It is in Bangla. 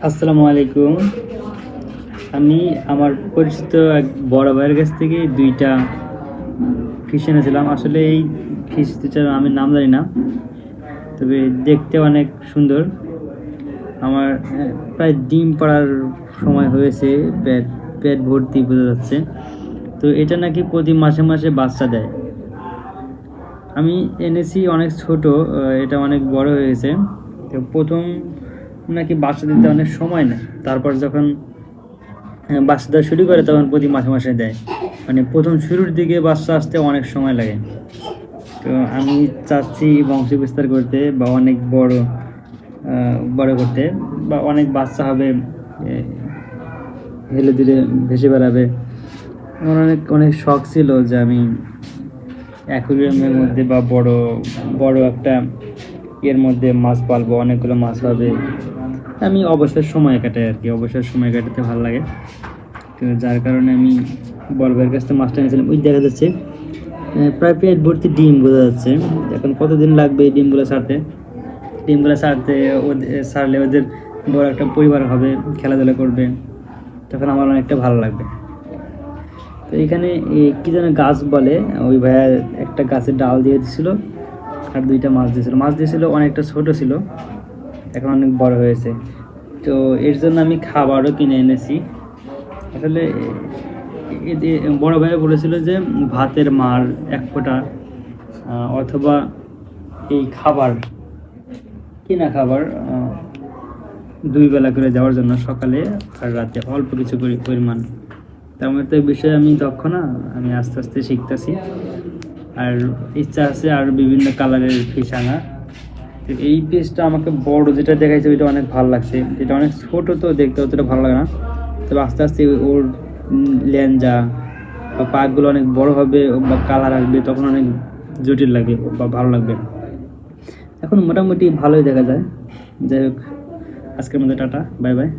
আসসালামু আলাইকুম। আমি আমার পরিচিত এক বড় ভাইয়ের কাছ থেকে ২ টা ফিশ এনেছিলাম। আসলে এই ফিশ ২ টার আমি নাম জানি না। তবে দেখতে অনেক সুন্দর। আমার প্রায় ডিম পাড়ার সময় হয়েছে। পেট পেট ভর্তি বোঝা যাচ্ছে। তো এটা নাকি প্রতি মাসে, মাসে বাচ্চা দেয়। আমি এনেছি অনেক ছোট, এটা অনেক বড় হয়ে গেছে। তো ১ম নাকি বাচ্চা দিতে অনেক সময় নেয়। তারপর যখন বাচ্চা দেওয়া শুরু করে তখন প্রতি মাসে, মাসে দেয়। মানে ১ম শুরুর দিকে বাচ্চা আসতে অনেক সময় লাগে। তো আমি চাচ্ছি বংশ বিস্তার করতে বা অনেক বড় করতে, বা অনেক বাচ্চা হবে, হেলে দুলে ভেসে বেড়াবে। আমার অনেক অনেক শখ ছিল যে আমি অ্যাকুরিয়ামের মধ্যে বা বড় একটা এর মধ্যে মাছ পালবো, অনেকগুলো মাছ হবে। আমি অবসর সময় কাটাই আর কি, অবসর সময় কাটাতে ভালো লাগে। তো যার কারণে আমি বড় ভাইয়ের কাছ থেকে মাছটা এনেছিলাম। ওই দেখা যাচ্ছে প্রায় পেট ভর্তি ডিম বোঝা যাচ্ছে। এখন কতদিন লাগবে এই ডিমগুলো ছাড়তে ছাড়লে ওদের বড় একটা পরিবার হবে, খেলাধুলা করবে, তখন আমার অনেকটা ভালো লাগবে। তো এখানে কী যেন গাছ বলে, ওই ভাইয়া একটা গাছের ডাল দিয়ে দিছিল আর ২ টা মাছ দিয়েছিল, অনেকটা ছোট ছিল, এখন অনেক বড় হয়েছে। তো এর জন্য আমি খাবারও কিনে এনেছি। আসলে বড় ভাইয়া বলেছিল যে ভাতের মার ১ ফোঁটা, অথবা এই কিনা খাবার ২ বেলা করে দেওয়ার জন্য, সকালে আর রাতে অল্প কিছু পরিমাণ। তার মধ্যে এই বিষয়ে আমি দক্ষ না, আমি আস্তে আস্তে শিখতেছি। আর ইচ্ছা আছে আর বিভিন্ন কালারের ফিশ আনা। তো এই ফিশটা আমাকে বড় যেটা দেখাইছে ওইটা অনেক ভালো লাগছে। এটা অনেক ছোট, তো দেখতে অতটা ভালো লাগে না। তবে আস্তে আস্তে ওর লেঞ্জা বা পাগুলো অনেক বড় হবে বা কালার আসবে, তখন অনেক জটিল লাগবে বা ভালো লাগবে। এখন মোটামুটি ভালোই দেখা যায়। যাই হোক, আজকের মধ্যে টাটা, বাই বাই।